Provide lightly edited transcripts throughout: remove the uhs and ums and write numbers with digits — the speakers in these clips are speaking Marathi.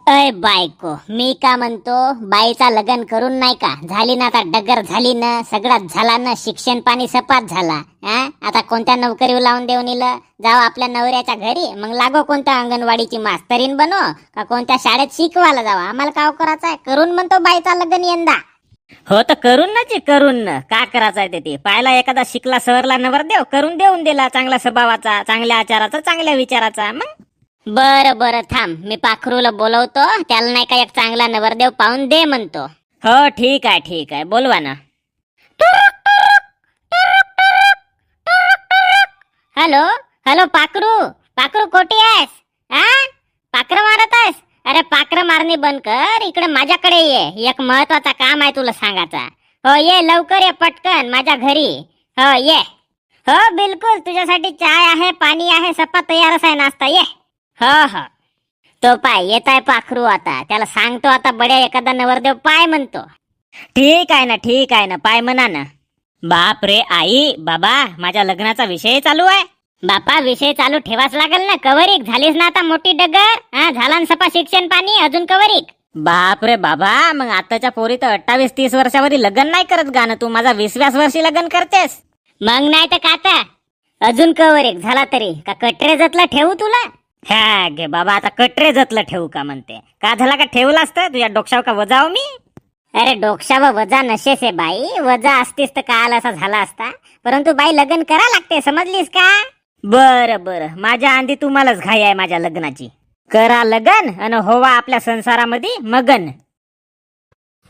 अय बायको, मी का म्हणतो, बाईचा लग्न करून नाही का झाली ना, आता डगर झाली ना, सगळाच झाला ना, शिक्षण पाणी सपाट झाला. आता कोणत्या नोकरीवर लावून देऊन इलं जाव आपल्या नवऱ्याच्या घरी, मग लागो कोणत्या अंगणवाडीची मास्तरीन बनो का कोणत्या शाळेत शिकवायला जावं. आम्हाला काय करायचं आहे, करून म्हणतो बाईचा लग्न यंदा. हो तर करून ना, करून ना, का करायचं आहे ते पाहायला. एखादा शिकला सवरला नवरदेव करून देऊन दिला, चांगल्या स्वभावाचा, चांगल्या आचाराचा, चांगल्या विचाराचा. मग बरं बरं थांब, मी पाखरूला बोलवतो, त्याला नाही का एक चांगला नवरदेव पाहून दे म्हणतो. हो ठीक आहे बोलवा ना. हॅलो हॅलो, पाखरू पाखरू कोठी आहेस? पाखरं मारत आहेस? अरे पाखरं मारणी बंद कर, इकडे माझ्याकडे ये, एक महत्वाचा काम आहे तुला सांगायचा. हो ये लवकर, ये पटकन माझ्या घरी. हो ये. हो बिलकुल, तुझ्यासाठी चाय आहे, पाणी आहे, सपा तयारच आहे, नाश्ता. ये. हो हो. तो पाय येत आहे पाखरू, आता त्याला सांगतो, आता बड्या एखादा नवरदेव पाय म्हणतो. ठीक आहे ना, पाय म्हणा ना. बाप रे आई बाबा, माझ्या लग्नाचा विषय चालू आहे. बापा विषय चालू ठेवाच लागल ना, कवरिक झालीस ना आता मोठी डगर. झाला ना सपा शिक्षण पाणी, अजून कवरिक. बाप रे बाबा, मग आताच्या पोरी तर 28-30 वर्षावरी लग्न नाही करत गाणं, तू माझा 20व्या वर्षी लग्न करतेस. मग नाही तर का आता अजून कवरिक झाला तरी का कटरेजतला ठेवू तुला? हा गे बाबा, आता कटरे जतलं ठेवू का म्हणते, का झाला का ठेवला असतं तुझ्या डोक्षाव का वजाव मी? अरे डोक्षावर वजा नशेस आहे बाई, वजा असतीस तर काल असा झाला असता, परंतु बाई लग्न करा लागते, समजलीस का? बरं, माझ्या आंधी तुम्हालाच घाई आहे माझ्या लग्नाची. करा लगन अन होवा आपल्या संसारामध्ये मगन.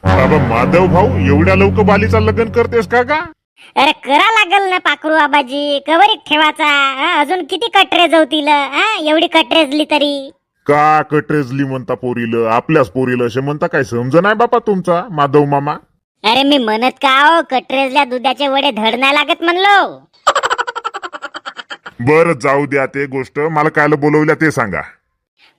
बाबा माधव भाऊ, एवढ्या लवकर बालीचा लग्न करतेस का? अरे करा लागल ना पाखरू आबाजी, कवरिक ठेवाचा. अजून किती कटरेज होतील, एवढी कटरेजली तरी. का कटरेजली म्हणता पोरीला, आपल्याच पोरीला असे म्हणता, काय समज नाही बापा तुमचा माधव मामा. अरे मी म्हणत का हो, कटरेजल्या दुधाचे वडे धड नाही लागत म्हणलो. बरं जाऊ द्या ते गोष्ट, मला कायला बोलवल्या ते सांगा.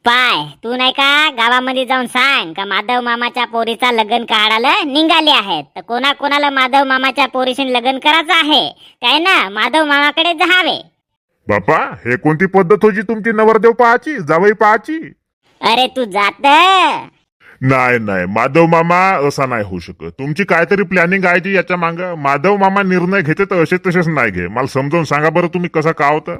पाय तू नाही का गावामध्ये जाऊन सांग का माधव मामाच्या पोरीचा लग्न काढायला निघाले आहेत, तर कोणाला माधव मामाच्या पोरीशी लग्न करायचं आहे काय ना, माधव मामाकडे जावे. बापा हे कोणती पद्धत होती तुमची नवरदेव पाहाची, जावई पाहाची? अरे तू जात नाही माधव मामा असा नाही होऊ शकत. तुमची काहीतरी प्लॅनिंग आहे जी याच्या मांग. माधव मामा निर्णय घेते तर असे तसेच नाही घे. मला समजावून सांगा बरं तुम्ही कसं का होतं.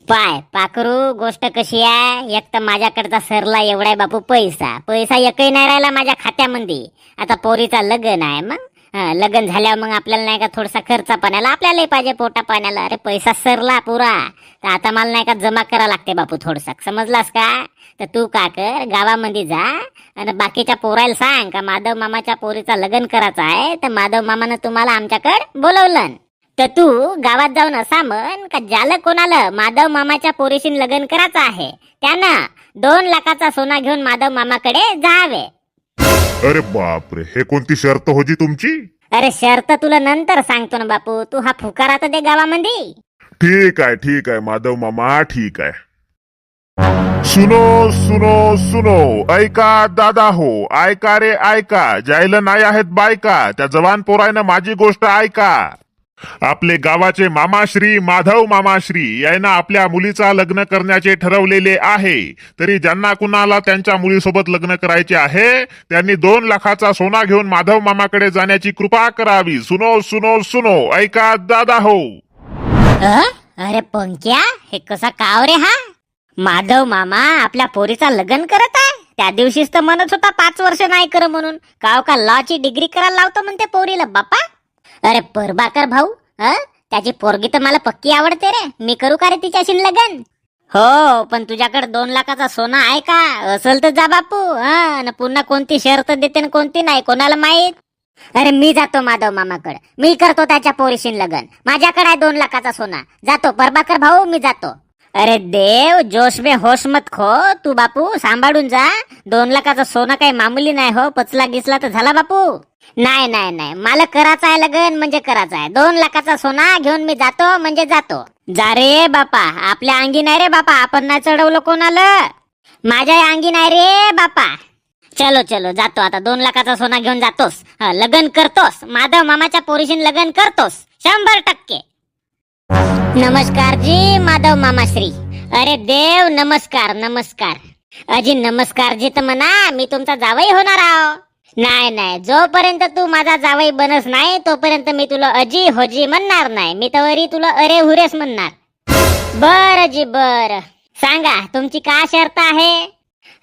पाय पाखरू गोष्ट कशी आहे, एक तर माझ्याकडचा सरला एवढा आहे बापू, पैसा एकही नाही राहिला माझ्या खात्यामध्ये. आता पोरीचा लग्न आहे, मग लग्न झाल्यावर मग आपल्याला नाही का थोडासा खर्च पाण्याला आपल्यालाही पाहिजे, पोटा पाण्याला. अरे पैसा सरला पुरा, तर आता मला नाही का जमा करा लागते बापू थोडसा, समजलास का? तर तू का कर, गावामध्ये जा आणि बाकीच्या पोरायला सांग का माधव मामाच्या पोरीचा लग्न करायचा आहे, तर माधव मामानं तुम्हाला आमच्याकडे बोलवलं. तर तू गावात जाऊन असा म्हण का ज्याला कोणाला माधव मामाच्या पोरीशी लग्न करायचं आहे त्यानं 2 लाखाचा सोना घेऊन माधव मामाकडे जावे. अरे बापरे, हे कोणती शर्त होती तुमची? अरे शर्त तुला नंतर सांगतो ना बापू, तू हा फुकारा तर दे गावामध्ये. ठीक आहे माधव मामा, ठीक आहे. सुनो ऐका दादा हो, ऐका रे ऐका, जायला नाही आहेत बायका, त्या जवान पोरायनं माझी गोष्ट ऐका. आपले गावाचे मामाश्री माधव मामाश्री यांना आपल्या मुलीचा लग्न करण्याचे ठरवलेले आहे. तरी ज्यांना कुणाला त्यांच्या मुलीसोबत लग्न करायचे आहे त्यांनी 2 लाखाचा सोना घेऊन माधव मामाकडे जाण्याची कृपा करावी. सुनो ऐका दादा हो. अरे पंक्या, हे कसा काव रे हा? माधव मामा आपल्या पोरीचा लग्न करत आहे, त्या दिवशीच तर म्हणत होता 5 वर्ष नाही कर म्हणून, काव का लॉची डिग्री करायला लावतो म्हणते पोरीला बापा. अरे परबाकर भाऊ, त्याची पोरगी तर मला पक्की आवडते रे, मी करू का रे तिच्याशी लग्न? हो पण तुझ्याकडे 2 लाखाचा सोना आहे का? असेल तर जा बापू. पुन्हा कोणती शर्त देते कोणती नाही कोणाला माहित. अरे मी जातो माधव मामाकडे, मी करतो त्याच्या पोरीशी लग्न, माझ्याकडे आहे 2 लाखाचा सोना. जातो परबाकर भाऊ, मी जातो. अरे देव, जोश में होश मत खो, तू बापू सांभाळून जा. 2 लाखाचा सोना काही मामूली नाही हो, पचला गिसला तर झाला बापू. नाही मला करायचं आहे लग्न म्हणजे करायचं आहे. 2 लाखाचा सोना घेऊन मी जातो म्हणजे जातो. जा रे बापा, आपल्या अंगी नाही रे बापा, आपण नाही चढवलं कोणाला, माझ्या अंगी नाही रे बापा. चलो जातो आता, 2 लाखाचा सोना घेऊन जातोस, लग्न करतोस, माधव मामाच्या पोरीशी लग्न करतोस 100%. नमस्कार जी माधव मामाश्री. अरे देव नमस्कार. अजी नमस्कार जी तर म्हणा, मी तुमचा जावई होणार आहो. नाही, जोपर्यंत तू माझा जावई बनस नाही तोपर्यंत मी तुला अजी होजी म्हणणार नाही. मी तवरी तुला अरे हुरेस म्हणणार. बर जी बर, सांगा तुमची का शर्त आहे?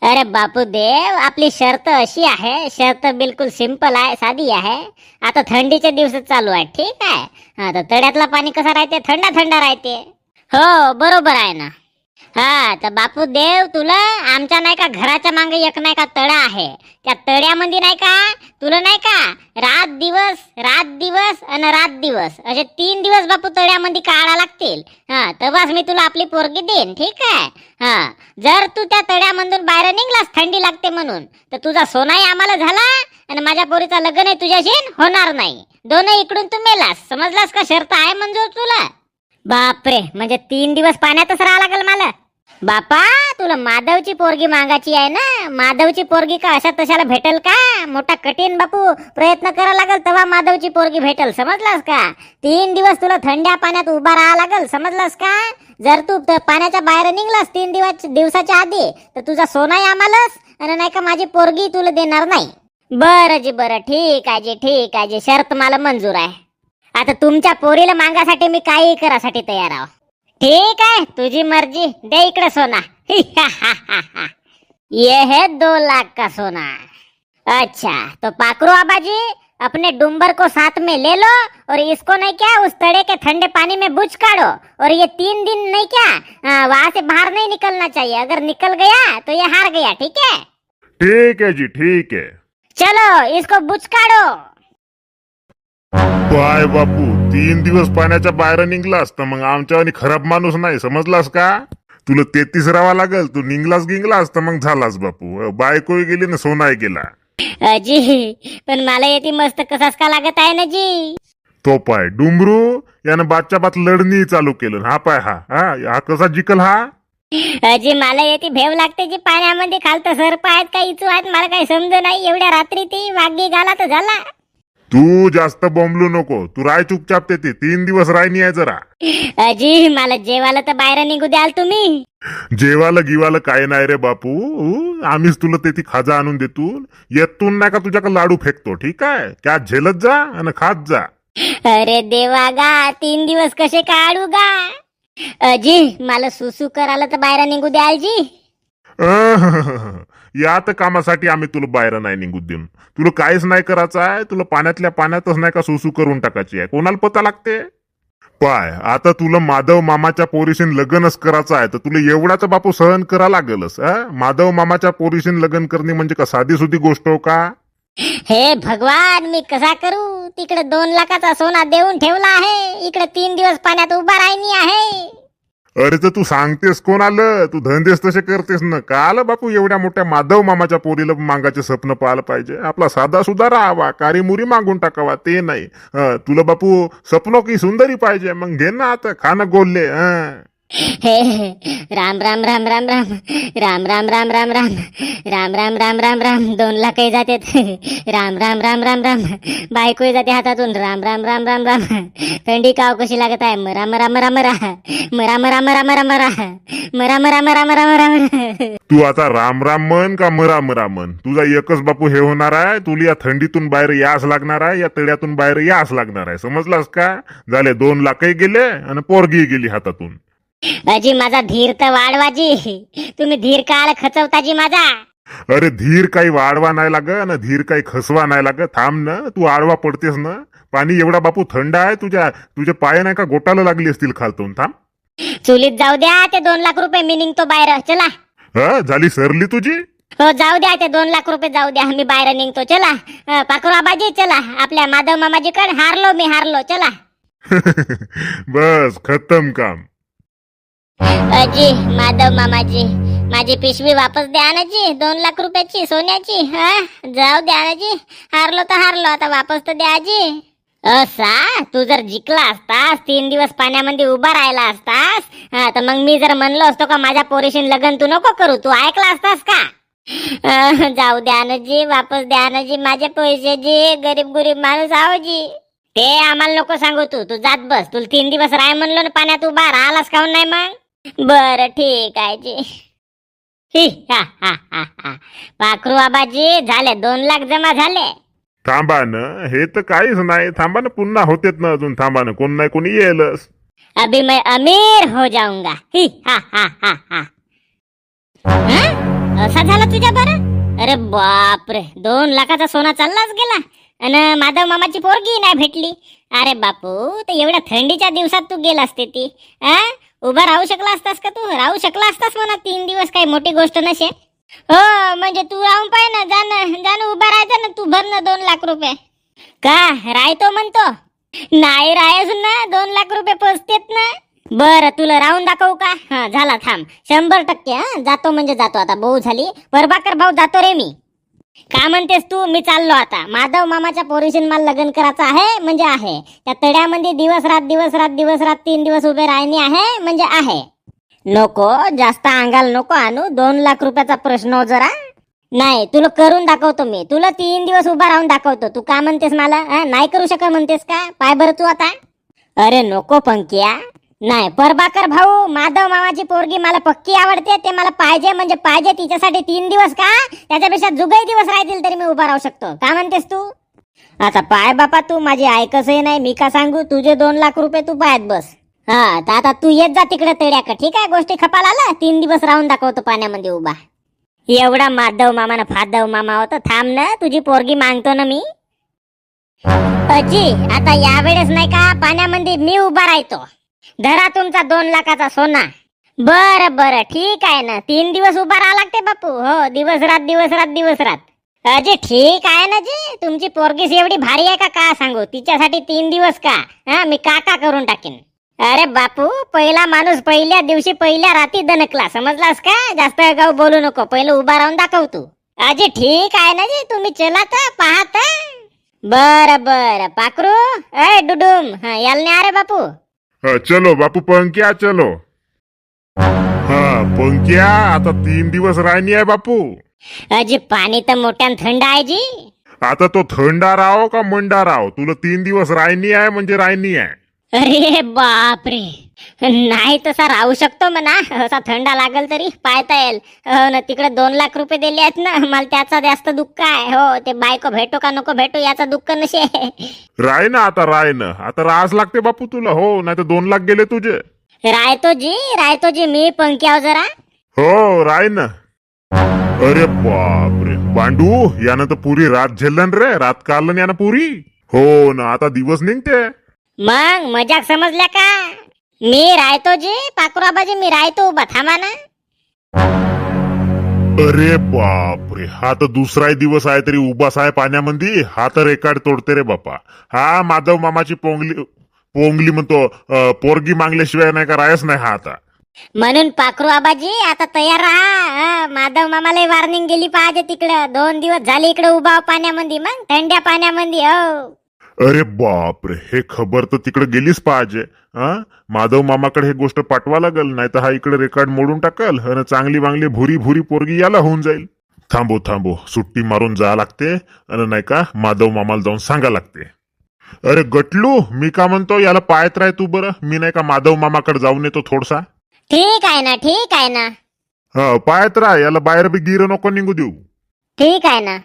अरे बापू देव, आपली शर्त अशी आहे, शर्त बिलकुल सिंपल आहे, साधी आहे. आता थंडीचे दिवस चालू आहे, ठीक आहे. आता तळ्यातला पाणी कसा राहते, थंडा थंडा राहते. हो बरोबर आहे ना. हा तर बापू देव, तुला आमच्या नाही का घराच्या मागे एक नाही का तळा आहे, त्या तळ्यामध्ये नाही का तुला नाही का रात दिवस आणि रात दिवस असे 3 दिवस बापू तळ्यामध्ये काढा लागतील. हा तेव्हाच मी तुला आपली पोरगी देईन, ठीक आहे. हा जर तू त्या तळ्यामधून बाहेर निघलास थंडी लागते म्हणून, तर तुझा सोनाही आम्हाला झाला आणि माझ्या पोरीचा लग्नही तुझ्याशी होणार नाही. दोन्ही इकडून तू मेलास, समजलास का? शर्त आहे मंजूर तुला? बापरे, म्हणजे 3 दिवस पाण्यातच राहा लागेल मला? बापा, तुला माधवची पोरगी मागायची आहे ना? माधवची पोरगी का अशा तशाला भेटेल का? मोठा कठीण बापू प्रयत्न करा लागेल तेव्हा माधवची पोरगी भेटेल, समजलास का? 3 दिवस तुला थंड्या पाण्यात उभा राहा लागेल, समजलास का? जर तू पाण्याच्या बाहेर निघलास 3 दिवसाच्या आधी, तर तुझा सोनाही आम्हालाच आणि नाही का माझी पोरगी तुला देणार नाही. बरं जी बरं, ठीक आहे जी, ठीक आहे जी, शर्त मला मंजूर आहे. आता तुमच्या पोरीला मागासाठी मी काही करासाठी तयार आहो. ठीक है, तुझी मर्जी, दे इकडे सोना. ये है 2 लाख का सोना. अच्छा तो पाकरू आबाजी, अपने डुम्बर को साथ में ले लो और इसको नहीं क्या उस तड़े के ठंडे पानी में बुझ काढ़ो, और ये 3 दिन नहीं क्या वहां से बाहर नहीं निकलना चाहिए. अगर निकल गया तो ये हार गया, ठीक है? ठीक है जी, ठीक है. चलो इसको बुझ काढ़ो. काय बापू, 3 दिवस पाण्याच्या बाहेर निघलास तर मग आमच्या आणि खराब माणूस नाही, समजलास का? तुला 33 राहावा लागल. तू निघलास गिंगलास तर मग झालास बापू. बायकोही गेली ना सोनाही गेला. अजी पण मला येते मस्त कसाच का लागत आहे ना जी. तो पाय डुमरू यानं बादच्या बात लढणी चालू केलं. हा पाय, हा कसा जिकल हा. अजी मला येते भेव लागते जी, पाण्यामध्ये खालतं सर्प आहेत का इचू आहेत मला काही समज नाही. एवढ्या रात्री ती वाघी गाला तर झाला. तू जास्त बोंबलू नको, तू राय चुपचाप ते 3 दिवस राय आहे जरा. अजी मला जेवायला तर बाहेर निघू द्याल तुम्ही? जेवायला गिवाला काय नाही रे बापू, आम्हीच तुला ते खाजा आणून देतो. येतून नाही का तुझ्याकडे लाडू फेकतो, ठीक आहे? त्या झेलत जा आणि खात जा. अरे देवा गा, 3 दिवस कसे काढू गा? अजी मला सुसू करायला तर बाहेर निघू द्याल जी. या तर कामासाठी आम्ही तुला बाहेर नाही निघू देऊन. तुला काहीच नाही करायचं आहे, तुला पाण्यातल्या पाण्यातच नाही का सुसू करून टाकायची आहे. कोणाला पता लागते पाय. आता तुला माधव मामाच्या पोरीशीन लग्नच करायचं आहे तर तुला एवढाच बापू सहन करा लागलच. माधव मामाच्या पोरीशीन लग्न करणे म्हणजे का साधी सुधी गोष्ट हो का? हे भगवान, मी कसा करू? तिकडे 2 लाखाचा सोना देऊन ठेवला आहे, इकडे 3 दिवस पाण्यात उभा राहिनी आहे. अरे तर तू सांगतेस कोण आलं? तू धंदेच तसे करतेस ना. का आलं बापू एवढ्या मोठ्या माधव मामाच्या पोरीला मागाचे स्वप्न पाहायला पाहिजे? आपला साधा सुद्धा राहावा, कारीमुरी मागून टाकावा, ते नाही. तुला बापू स्वप्न की सुंदरी पाहिजे, मग घे ना आता, खाणं गोल्ले. हे राम राम राम राम राम राम राम राम राम राम राम राम राम राम राम 2 लाखही जातात. राम राम राम राम राम बायकोही जाते हातातून. राम राम राम राम राम थंडी काव कशी लागत आहे. मरा मरा मरा मरा मरा मरा मरा मरा मरा मरा मरा मरा मरा मरा. तू आता राम राम म्हण का मरा मरा म्हण, तुझा एकच बापू हे होणार आहे. तुला या थंडीतून बाहेर यास लागणार आहे, या तळ्यातून बाहेर यास लागणार आहे, समजलास का? झाले 2 लाखही गेले आणि पोरगी गेली हातातून. अजी माझा धीर तर वाढवाजी, तुम्ही धीर काल खचवताजी माझा. अरे धीर काही वाढवा नाही लाग ना, धीर काही खसवा नाही लाग. थांब ना, तू आडवा पडतेस ना. पाणी एवढा बापू थंड आहे, तुझे पाय नाही का गोटाला लागली असतील खालतून. थांब, चुलीत जाऊ द्या ते 2 लाख रुपये, मी निघतो बाहेर. चला. झाली सरली तुझी. हो जाऊ द्या ते 2 लाख रुपये जाऊ द्या, मी बाहेर निघतो. चला पाखरू आबाजी, चला आपल्या माधव मामाजीकडे. मी हारलो, चला. बस खतम काम. अजी माधव मामाजी, माझी पिशवी वापस द्या ना जी, 2 लाख रुपयाची सोन्याची. जाऊ द्या ना जी, हारलो तर हारलो, आता वापस तर द्या जी. असा तू जर जिंकला असतास, 3 दिवस पाण्यामध्ये उभा राहिला असतास, तर मग मी जर म्हणलो असतो का माझ्या पोरीशीन लग्न तू नको करू, तू ऐकला असतास का? जाऊ द्या ना जी, वापस द्या ना जी माझे पैसे जी. गरीब गरीब माणूस आहो जी. ते आम्हाला नको सांगू, तू जात बस. तुला 3 दिवस राय म्हणलो ना पाण्यात उभा राहिलास काहून नाही मग? बरं ठीक आहे जी. ही हा हा हा हा. पाखरू आबाजी झाले 2 लाख जमा झाले. थांबा ना, हे तर काहीच नाही. थांबा ना, पुन्हा होतेत ना अजून. थांबा ना, कोण नाही कोणी येईलच. अभी मैं अमीर हो जाऊंगा. ही हा हा हा हा. हं? असा झाला तुझ्या बरं? अरे बापरे, 2 लाखाचा सोना चाललाच गेला आणि माधव मामाची पोरगी नाही भेटली. अरे बापू, तर एवढ्या थंडीच्या दिवसात तू गेला असते ती. उभा राहू शकला असतास का? तू राहू शकला असतास म्हणा 3 दिवस, काही मोठी गोष्ट नसे. हो म्हणजे तू राहून पाय ना, जाणं उभा राहायचं ना, तू भर ना 2 लाख रुपये. का राहतो म्हणतो? नाही राहायच ना, 2 लाख रुपये पोचतेत ना. बरं तुला राहून दाखवू का? हा झाला, थांब. 100% हा जातो म्हणजे जातो. आता भाऊ झाली प्रभाकर भाऊ, जातो रे मी. का म्हणतेस तू? मी चाललो आता. माधव मामाच्या पोरीशी मला लग्न करायचं आहे म्हणजे आहे. त्या तड्यामध्ये दिवस रात 3 दिवस उभे राहणे आहे म्हणजे आहे. नको जास्त अंगाला नको आणू. 2 लाख रुपयाचा प्रश्न हो जरा. नाही तुला करून दाखवतो मी. तुला 3 दिवस उभा राहून दाखवतो. तू का म्हणतेस मला नाही करू शकत म्हणतेस का? पाय बरं तू आता. अरे नको पंक्या. नाही प्रभाकर भाऊ, माधव मामाची पोरगी मला पक्की आवडते. ते मला पाहिजे म्हणजे पाहिजे. तिच्यासाठी 3 दिवस का, त्याच्यापेक्षा जुगही दिवस राहतील तरी मी उभा राहू शकतो. का म्हणतेस तू? आता पाय बापा, तू माझी ऐकसही नाही. मी का सांगू? तुझे 2 लाख रुपये तू पायात बस. हा तर आता तू येत जा तिकडे तड्याक. ठीक आहे, गोष्टी खपाला आला. 3 दिवस राहून दाखवतो पाण्यामध्ये उभा. एवढा माधव मामा ना फाधव मामा होता. थांब ना, तुझी पोरगी मागतो ना मी. अजी आता यावेळेस नाही का पाण्यामध्ये मी उभा राहतो. धरा तुमचा 2 लाखाचा सोना. बरं ठीक आहे ना. 3 दिवस उभा राहा लागते बापू. हो दिवस रात. अजी ठीक आहे ना जी. तुमची पोरगीस एवढी भारी आहे का सांगू? तिच्यासाठी 3 दिवस का मी का करून टाकेन. अरे बापू, पहिला माणूस पहिल्या दिवशी पहिल्या रात्री दणकला, समजलास का? जास्त गाव बोलू नको. पहिलं उभा राहून दाखव तू. अजी ठीक आहे ना जी. तुम्ही चला तर पाहता. बरं पाखरू डुडुम याल नाही अरे बापू. चलो बापू पंक्या चलो. हा पंक्या, आता 3 दिवस राहणी आहे बापू. अजी पाणी तर मोठ्यान थंड आहे जी. आता तो थंडा राहो का मंडा राहो, तुला 3 दिवस राहणी आहे म्हणजे राहणी आहे. अरे बापरे, नाही तसा राहू शकतो म्हणा. असा थंडा लागल तरी पाहता येईल. हो ना, तिकडे 2 लाख रुपये दिले आहेत ना. मला त्याचा जास्त दुःख आहे. हो ते बायको भेटो का नको भेटो याचा दुःख नसे. राय ना आता, राय ना आता. राहाच लागते बापू तुला. हो नाही तर 2 लाख गेले तुझे. राहतो जी मी पंक्याव जरा. हो राय ना. अरे बापरे बांडू, यानं तर पुरी रात झेलन रे. रात काढलं यानं पुरी. हो ना, आता दिवस निघते. मग मजाक समजल्या का? मी राहतो जी पाखराबाजी, मी राहतो उभा. थांबा ना. अरे बापरे, हा तर दुसराही दिवस आहे तरी उभाच आहे पाण्यामध्ये. हा तर रेकॉर्ड तोडते रे बापा. हा माधव मामाची पोंगली म्हणतो, पोरगी मागल्याशिवाय नाही का रायच नाही हा आता. म्हणून पाखरू आबाजी आता तयार राहा. माधव मामाला वॉर्निंग गेली पाहिजे. तिकडं 2 दिवस झाले इकडे उभा पाण्यामध्ये, मग थंड्या पाण्यामध्ये. हो अरे बापरे, हे खबर तर तिकडे गेलीच पाहिजे. माधव मामाकडे हे गोष्ट पाठवा लागल, नाही तर हा इकडे रेकॉर्ड मोडून टाकल आणि चांगली वांगली भुरी पोरगी याला होऊन जाईल. थांबो सुट्टी मारून जा लागते आणि नाही का माधव मामाला जाऊन सांगा लागते. अरे गटलू, मी का म्हणतो याला पायत राह तू बरं. मी नाही का माधव मामाकडे जाऊन येतो थोडसा. ठीक आहे ना. हा पायत राह, याला बाहेर बी गिर नको निघू देऊ. ठीक आहे ना.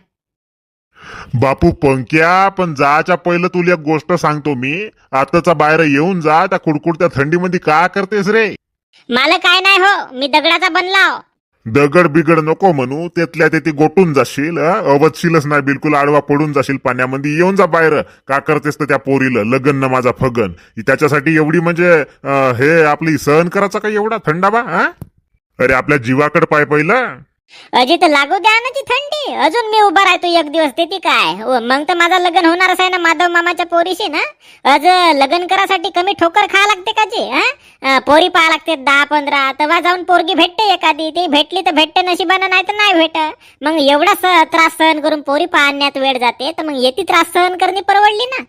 बापू पंक्या, पण जायच्या पहिलं तुला एक गोष्ट सांगतो मी. आताचा बाहेर येऊन जा. त्या कुडकुडत्या थंडीमध्ये का करतेस रे? मला काय नाही हो, मी दगडाचा बनला. दगड बिगड नको म्हणू. त्यातल्या ते गोटून जाशील. अवधशीलच नाही, बिलकुल आडवा पडून जाशील पाण्यामध्ये. येऊन जा बाहेर. का करतेस तर त्या पोरीला लगन न माझा फगन. त्याच्यासाठी एवढी म्हणजे हे आपली सहन करायचा का एवढा थंडाबा? अरे आपल्या जीवाकडे पाय पहिलं. अजी तर लागू द्या ना ती थंडी. अजून मी उभा राहतो 1 दिवस. ते काय मग तर माझं लग्न होणारच आहे ना माधव मामाच्या पोरीशी ना. आज लग्न करासाठी कमी ठोकर खा लागते का जी? पोरी पाहा लागते 10-15. तेव्हा जाऊन पोरगी भेटते एखादी. ती भेटली तर भेटते नशिबानं, नाही तर नाही भेट. मग एवढा त्रास सहन करून पोरी पाहण्यात वेळ जाते, तर मग येती त्रास सहन करणे परवडली ना.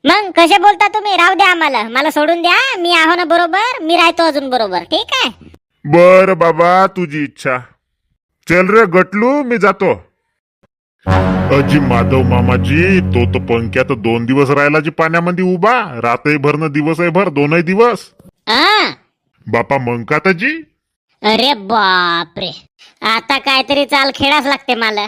मग कसे बोलता तुम्ही? राहू द्या, मला सोडून द्या. मी आहो ना बरोबर. मी राहतो अजून बरोबर. ठीक आहे. बर बाबा, तुझी इच्छा. चल रे गटलू, मी जातो. अजी माधव मामाजी, तो तर पंक्या तर 2 दिवस राहिला जी पाण्यामध्ये उभा. रातही भर न दिवसही भर, 2 दिवस. बापा मग का जी? अरे बापरे, आता काहीतरी चाल खेळाच लागते मला.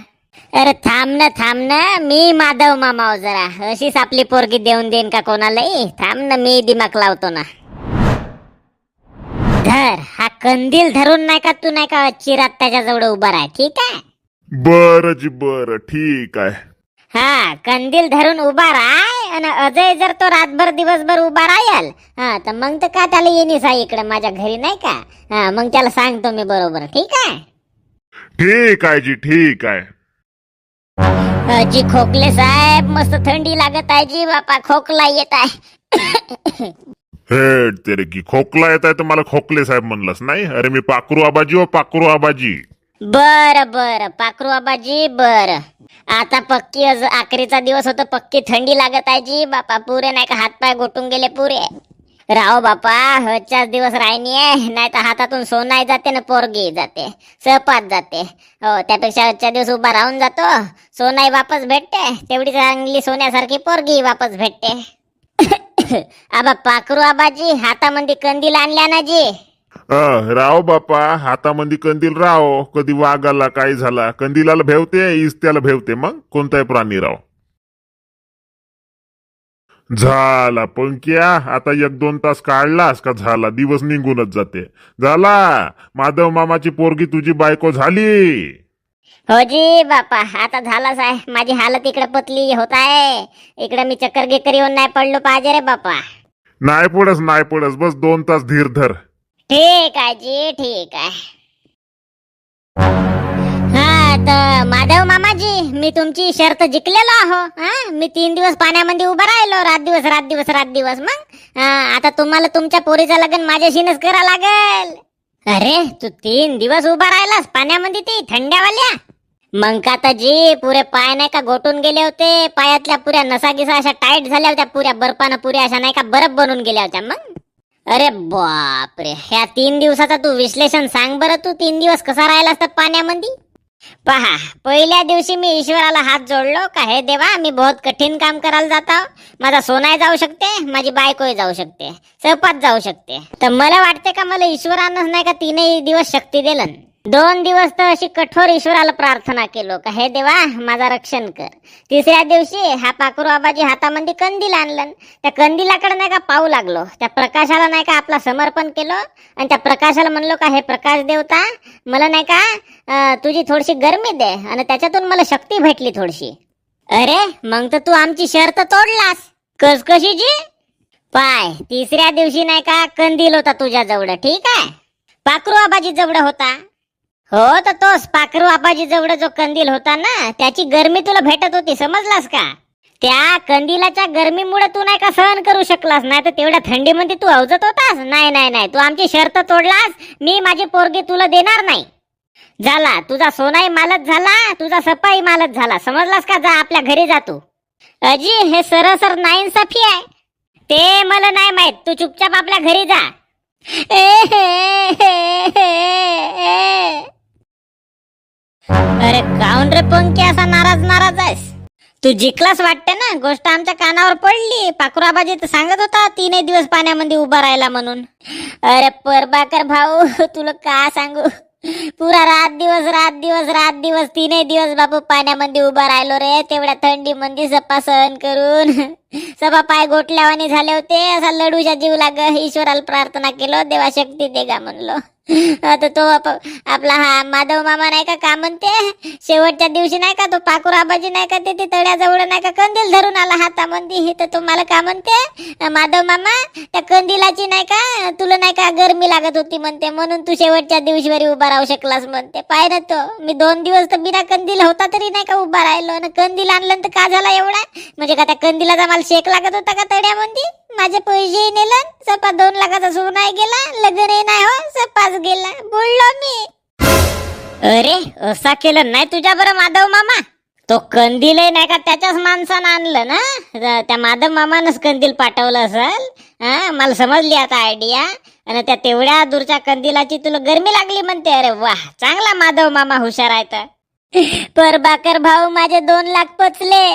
अरे थांब ना मी माधव मामा जरा अशीच आपली पोरगी देऊन देईन का कोणालाही. थांब ना मी दिमाग लावतो ना. धर हा कंदील धरून नाही का तू नाही का चिरात त्याच्याजवळ उभा राह. ठीक आहे. बर जी बर, ठीक आहे. हा कंदील धरून उभा राह. आणि अजय जर तो रातभर दिवसभर उभा राहील हा तर मग तर का त्याला येणीच आहे इकडे माझ्या घरी नाही का. हा मग त्याला सांगतो मी बरोबर. ठीक आहे. ठीक आहे जी, ठीक आहे. जी खोकले साहेब मस्त थंडी लागत आहे जी बापा. खोकला येत आहे. हे तेरे की खोकला येत आहे तर मला खोकले साहेब म्हणलंस नाही. अरे मी पाखरू आबाजी हो, पाखरू आबाजी. बर पाखरू आबाजी बर. आता पक्की आखरीचा दिवस होता. पक्की थंडी लागत आहे जी बापा. पुरे नाही का हातपाय गोटून गेले पुरे. राव बापा हच्याच दिवस राहिनी आहे. नाही तर हातातून सोनाई जाते ना पोरगी जाते, सपात जाते. हो त्यापेक्षा हच्या दिवस उभा राहून जातो. सोनाई वापस भेटते, तेवढी चांगली सोन्यासारखी पोरगी वापस भेटते. आबा पाखरू आबाजी हातामध्ये कंदील आणल्या ना जी. राव बापा हातामध्ये कंदील राव. कधी वाघाला काय झाला कंदिलाला भेवते, इस्त्याला भेवते. मग कोणताही प्राणी राव. झाला पंक्या. आता 1-2 तास काढलास का झाला, दिवस निघूनच जाते. झाला माधव मामाची पोरगी तुझी बायको झाली. हो जी बापा आता झालाच आहे. माझी हालत इकडे पतली होत आहे. इकडे मी चक्कर गेकर येऊन नाही पडलो पाहिजे रे बापा. नाही पडस बस 2 तास धीर धर. ठीक आहे जी ठीक आहे. हा तर माधव मामाजी मी तुमची शर्त जिंकलेलो आहो. हा मी 3 दिवस पाण्यामध्ये उभा राहिलो रात दिवस. मग आता तुम्हाला तुमच्या पोरीचं लग्न माझ्याशीनच करा लागेल. अरे तू 3 दिवस उभा राहिलास पाण्यामध्ये ती थंड्यावाल्या. मग का तर जी पुरे पाय नाही का गोटून गेले होते. पायातल्या पुऱ्या नसागिसा अशा टाईट झाल्या होत्या. पुऱ्या बर्फानं पुऱ्या अशा नाही का बर्फ बनून गेल्या होत्या. मग अरे बापरे ह्या 3 दिवसाचा तू विश्लेषण सांग बरं. तू 3 दिवस कसा राहिला असता पाण्यामध्ये. पहा पहिल्या दिवशी मी ईश्वराला हात जोडलो का हे देवा मी बहुत कठीण काम करायला जाता. माझा सोनाही जाऊ शकते, माझी बायकोही जाऊ शकते, सपात जाऊ शकते. तर मला वाटते का मला ईश्वरानं नाही का 3 दिवस शक्ती दिलं. 2 दिवस तर अशी कठोर ईश्वराला प्रार्थना केलो का हे देवा माझा रक्षण कर. 3ऱ्या दिवशी हा पाखरू आबाजी हातामध्ये कंदील आणलं. त्या कंदिलाकडे नाही का पाहू लागलो. त्या प्रकाशाला नाही का आपला समर्पण केलं. आणि त्या प्रकाशाला म्हणलो का हे प्रकाश देवता मला नाही का तुझी थोडीशी गरमी दे आणि त्याच्यातून मला शक्ती भेटली थोडीशी. अरे मग तर तू आमची शर्त तोडलास. कशीची पाय 3ऱ्या दिवशी नाही का कंदील होता तुझ्या जवळ. ठीक आहे पाखरू आबाजी जवळ होता. हो तर तोच पाखरू आबाजी जवळ जो कंदील होता ना त्याची गरमी तुला भेटत होती. समजलास का. त्या कंदिलाच्या गरमीमुळे तू नाही का सहन करू शकलास. नाही तर तेवढ्या थंडीमध्ये तू अवजत होतास. नाही तू आमची शर्त तोडलास. मी माझी पोरगी तुला देणार नाही. झाला तुझा सोनाई मालच झाला, तुझा सपाई मालच झाला. समजलास का. जा आपल्या घरी जा तू. अजी हे सरसर नाइंसाफी आहे. ते मला नाही माहित. तू चुपचाप आपल्या घरी जा. अरे काऊन रे पंक्या असा नाराज आहेस. तू जिंकलास वाटते ना. गोष्ट आमच्या कानावर पडली. पाखुराबाजी तर सांगत होता 3 दिवस पाण्यामध्ये उभा राहिला म्हणून. अरे परबाकर भाऊ तुला का सांगू. पुरा रात दिवस 3 दिवस बाबू पाण्यामध्ये उभा राहिलो रे. तेवढ्या थंडीमध्ये सपा सहन करून सपा पाय गोटल्यावानी झाले होते. असा लडूचा जीव लाग. ईश्वराला प्रार्थना केलो देवा शक्ती दे गा म्हणलो. आता तो आपला हा माधव मामा नाही का म्हणते शेवटच्या दिवशी नाही का तो पाखुराबाजी नाही का ते तळ्याजवळ नाही का कंदील धरून आला हातामध्ये. तर तुम्हाला का म्हणते माधव मामा त्या कंदिलाची नाही का तुला नाही का गरमी लागत होती म्हणते म्हणून तू शेवटच्या दिवशीवरी उभा राहू शकलास म्हणते. पाय ना तो मी 2 दिवस तर बिना कंदील होता तरी नाही का उभा राहिलो. आणि कंदील आणलं तर का झाला एवढा. म्हणजे का त्या कंदिलाचा मला शेक लागत होता का तळ्यामध्ये. माझे पैसे नेलं. सपा 2 लाखाचा सोनाही गेला. लग्नही नाही हो सपाच गेला. बोललो मी. अरे असा केलं नाही तुझ्या बरं माधव मामा. तो कंदील नाही का त्याच्याच माणसानं आणलं ना. त्या माधव मामानंच कंदील पाठवलं असेल. हा मला समजली आता आयडिया. आणि त्या तेवढ्या दूरच्या कंदिलाची तुला गरमी लागली म्हणते. अरे वाह चांगला माधव मामा हुशार आहे तर. परबाकर भाऊ माझे 2 लाख पचले.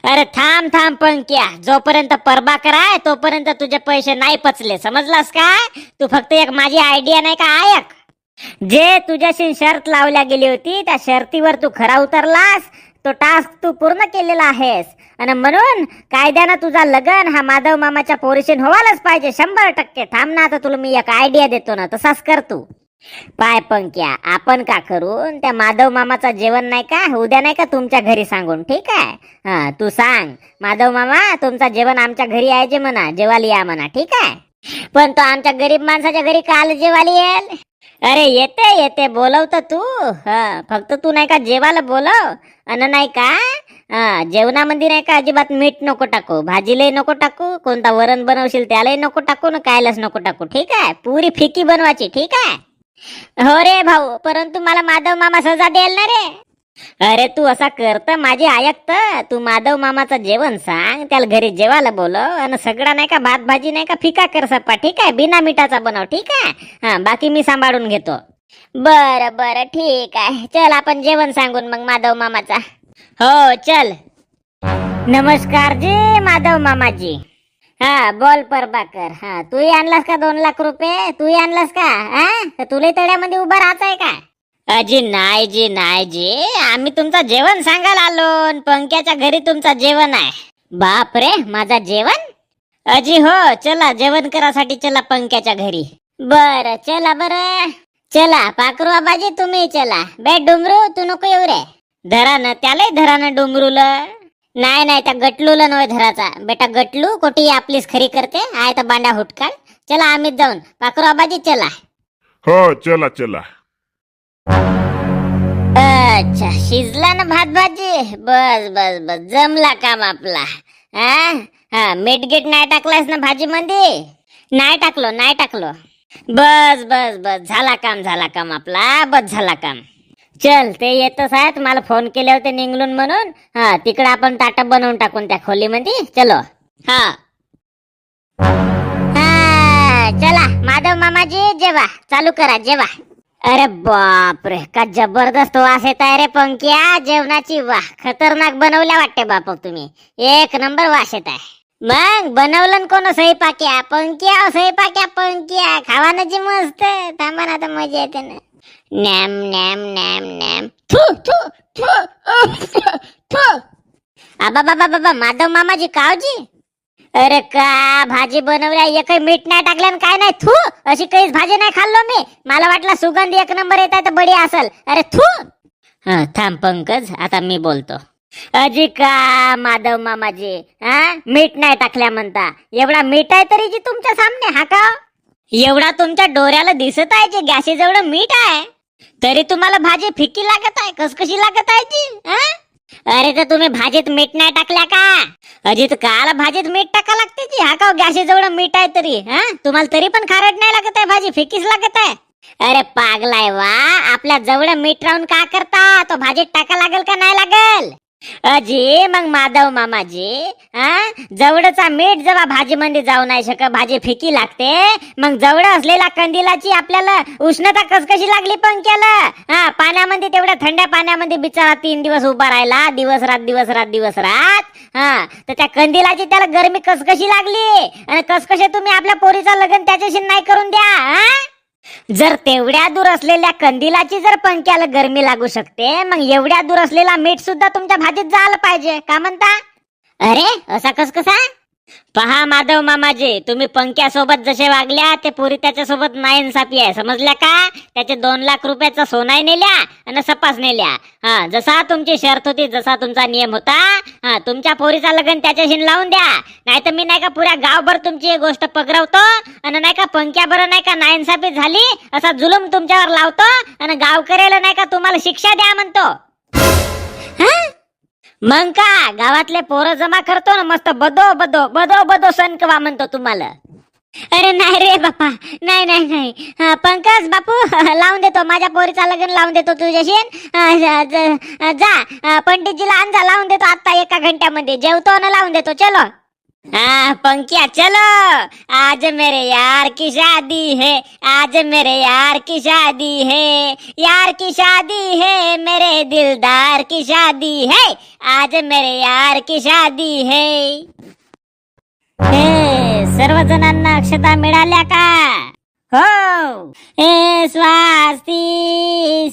अरे थांब पंक्या. जोपर्यंत परबाकर आहे तोपर्यंत तुझे पैसे नाही पचले. समजलास का. तू फक्त एक माझी आयडिया नाही का ऐक. जे तुझ्याशी शर्त लावल्या गेली होती त्या शर्तीवर तू खरा उतरलास, तो टास्क तू पूर्ण केलेला आहेस. आणि म्हणून कायद्यानं तुझा लग्न हा माधव मामाच्या पोरीशीन व्हायलाच पाहिजे 100%. थांब ना, आता तुला मी एक आयडिया देतो ना, तसाच कर तू. पाय पंक्या, आपण का करून त्या माधव मामाचा जेवण नाही का उद्या नाही का तुमच्या घरी सांगून, ठीक आहे? हा, तू सांग माधव मामा तुमचा जेवण आमच्या घरी यायचे म्हणा, जेवायला या म्हणा, ठीक आहे? पण तो आमच्या गरीब माणसाच्या घरी काल जेवायला येईल. अरे येते येते, बोलवतं तू. हा, फक्त तू नाही का जेवायला बोलव. अन नाही का जेवणामध्ये नाही का अजिबात मीठ नको टाकू, भाजीलाही नको टाकू, कोणता वरण बनवशील त्यालाही नको टाकू, ना कायलाच नको टाकू, ठीक आहे? पुरी फिकी बनवायची, ठीक आहे? हो रे भाऊ, परंतु मला माधव मामा सजा देईल ना रे. अरे तू असा करत माझी ऐकत, तू माधव मामाचं जेवण सांग, त्याला घरी जेवायला बोलव आणि सगळा नाही का भात भाजी नाही का फिका कर सप्पा, ठीक आहे? बिना मिठाचा बनव, ठीक आहे? हा, बाकी मी सांभाळून घेतो. बरं बरं ठीक आहे, चल आपण जेवण सांगून मग माधव मामाचा. हो चल. नमस्कार जी माधव मामाजी. हा बोल प्रभाकर. हा, तूही आणलास का 2 लाख रुपये? तूही आणलास का? हा, तुला तळ्यामध्ये उभा राहायचंय का? अजी नाही जी, नाही जी, आम्ही तुमचं जेवण सांगायला आलो. पंक्याच्या घरी तुमचं जेवण आहे. बाप रे, माझा जेवण? अजी हो, चला जेवण करासाठी चला पंक्याच्या घरी. बर चला, बर चला. पाखरू आबाजी तुम्ही चला. बे डुमरू तू नको येऊ रे. धरा न त्याला, धरा न डुमरूला. नाही नाही, त्या गटलूला नव्हे धराचा. बेटा गटलू कोटी आपलीच खरी करते, आहे तर बांडा हुटकाळ. चला आम्हीच जाऊन. पाखरू आबाजी चला. हो चला चला. अच्छा, शिजला ना भात भाजी? बस बस बस, जमला काम आपला. हा हा, मीठ गीट नाही टाकलास ना भाजी मध्ये? नाही टाकलो, नाही टाकलो. बस बस बस, झाला काम, झाला काम आपला, बस झाला काम. चल, ते येतच आहेत, मला फोन केले होते निघलून म्हणून. हा, तिकडे आपण ताट बनवून टाकून त्या खोलीमध्ये. चलो. हा हा, चला माधव मामाजी जेवा, चालू करा जेवा. अरे बाप रे, का जबरदस्त वास येत आहे रे पंक्या जेवणाची. वाह, खतरनाक बनवल्या वाटते बाप तुम्ही. 1 नंबर वास येत आहे. मग बनवलं कोण स्वयंपाक्या? पंक्या स्वयंपाक्या, पंक्या खावाना जी मस्त. थांबा ना, आता मजा येते ना. नॅम नॅम नॅम नॅम. थू थू थू थू. आबा बाबा बाबा, माधव मामाजी कावजी. अरे का भाजी बनवल्या, एकही मीठ नाही टाकलं काय नाही. थू, अशी काहीच भाजी नाही खाल्लो मी. मला वाटलं सुगंध 1 नंबर येत आहे तर बडी असल. अरे थू. हा, थांब पंकज, आता मी बोलतो. अजी का माधव मामाजी, हा मीठ नाही टाकल्या म्हणता? एवढा मीठ आहे तरी जी तुमच्या सामने, हा का? एवढा तुमच्या डोऱ्याला दिसत आहे जे गॅशी जवळ मीठ आहे, तरी तुम्हाला भाजी फिकी लागत आहे, कशी लागत आहे जी? अरे तर तुम्ही भाजीत मीठ नाही टाकल्या का? अजित काला भाजीत मीठ टाका लागते जी, हा का? गॅशी जवळ मीठ आहे तरी तुम्हाला तरी पण खारट नाही लागत आहे, भाजी फिकीच लागत आहे. अरे पागलाय वा, आपल्या जवळ मीठ राहून का करता? तो भाजीत टाका लागेल का नाही लागेल? अजी मग माधव मामाजी, जवळचा मीठ जेव्हा भाजी मध्ये जाऊ नाही शकत, भाजी फिकी लागते, मग जवळ असलेल्या कंदिलाची आपल्याला उष्णता कशी लागली पंक्याला? पाण्यामध्ये, तेवढ्या थंड्या पाण्यामध्ये बिचारा 3 दिवस उभा राहिला, दिवस रात दिवस रात दिवस रात. तर त्या कंदिलाची त्याला गरमी कशी लागली, आणि कसे तुम्ही आपल्या पोरीचा लग्न त्याच्याशी नाही करून द्या? जर तेवढ्या दूर असलेल्या कंदिलाची जर पंक्याला गरमी लागू शकते, मग एवढ्या दूर असलेला मीठ सुद्धा तुमच्या भाजीत जायला पाहिजे, का म्हणता? अरे असा कसा? पहा माधव मामाजी, तुम्ही पंक्यासोबत जसे वागल्या ते पोरी त्याच्यासोबत नाइंसाफी आहे, समजल्या का? त्याचे 2 लाख रुपयाचा सोनाई नेल्या आणि सपास नेल्या. जसा तुमची शर्त होती, जसा तुमचा नियम होता, तुमच्या पोरीचा लग्न त्याच्याशी लावून द्या, नाही तर मी नाही का पुऱ्या गावभर तुमची गोष्ट पगरवतो, आणि नाही का पंक्याभर नाही का नाइंसाफी झाली असा जुलूम तुमच्यावर लावतो, आणि गावकऱ्याला नाही का तुम्हाला शिक्षा द्या म्हणतो. मग का गावातले पोरं जमा करतो ना, मस्त बदो बदो बदो बदो सणकवा म्हणतो तुम्हाला. अरे नाही रे बापा, नाही नाही नाही. पंकज बापू, लावून देतो माझ्या पोरीचा लग्न, लावून देतो तुझ्याशी. जा पंडितजीला आण जा, लावून देतो आता 1 घंट्यामध्ये. जेवतो ना लावून देतो. चलो. पंक्या चलो, आज मेरे यार की शादी है, आज मेरे यार की शादी है, यार की शादी है, मेरे दिलदार की शादी है, आज मेरे यार की शादी है. हे सर्व जणांना अक्षता मिळाल्या का? हो. हे स्वास्ति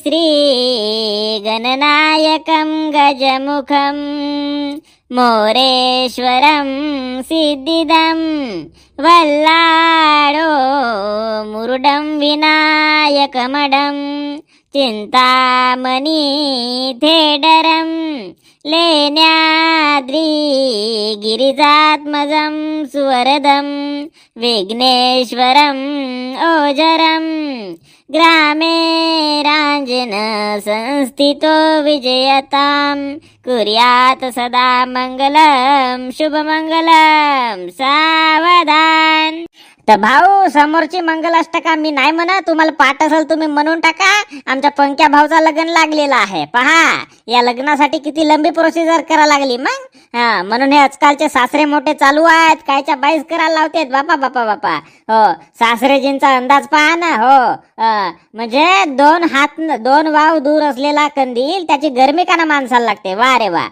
श्री गणनायकं गजमुखं मोरेश्वरं सिद्धिदं वल्लाडो मुरुडं विनायकमडं चिन्तामणि थेडरं लेण्याद्रि गिरिजात्मजं सुवरदं विघ्नेश्वरम् ओजरं ग्रामे राञ्जन संस्थितो विजयतां कुर्यात् सदा मंगलम शुभमंगलम सावधान. तर भाऊ, समोरची मंगलाष्टका मी नाही म्हणत, तुम्हाला पाठ असेल तुम्ही म्हणून टाका. आमच्या पंक्या भाऊचा लग्न लागलेला आहे. पहा, या लग्नासाठी किती लंबी प्रोसिजर करा लागली मग. हा, म्हणून हे आजकालचे सासरे मोठे चालू आहेत, कायच्या बाईस करायला लावतेत. बापा बापा बापा. हो, सासरेजींचा अंदाज पहा ना. हो, म्हणजे 2 हात 2 वाव दूर असलेला कंदील त्याची गरमी का ना माणसाला लागते. वा रे वा.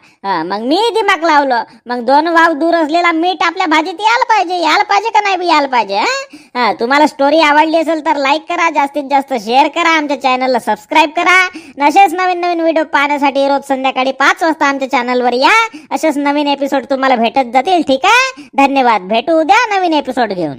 मग मी दिमाग लावलं, मग 2 वाव दूर असलेला मीठ आपल्या भाजीत यायला पाहिजे का नाही यायला पाहिजे. तुम्हाला स्टोरी आवडली असेल तर लाईक करा, जास्तीत जास्त शेअर करा, आमच्या चॅनलला सबस्क्राईब करा. असेच नवीन नवीन व्हिडिओ पाहण्यासाठी रोज संध्याकाळी 5 वाजता आमच्या चॅनलवर या. असेच नवीन एपिसोड तुम्हाला भेटत जातील. ठीक आहे, धन्यवाद. भेटू उद्या नवीन एपिसोड घेऊन.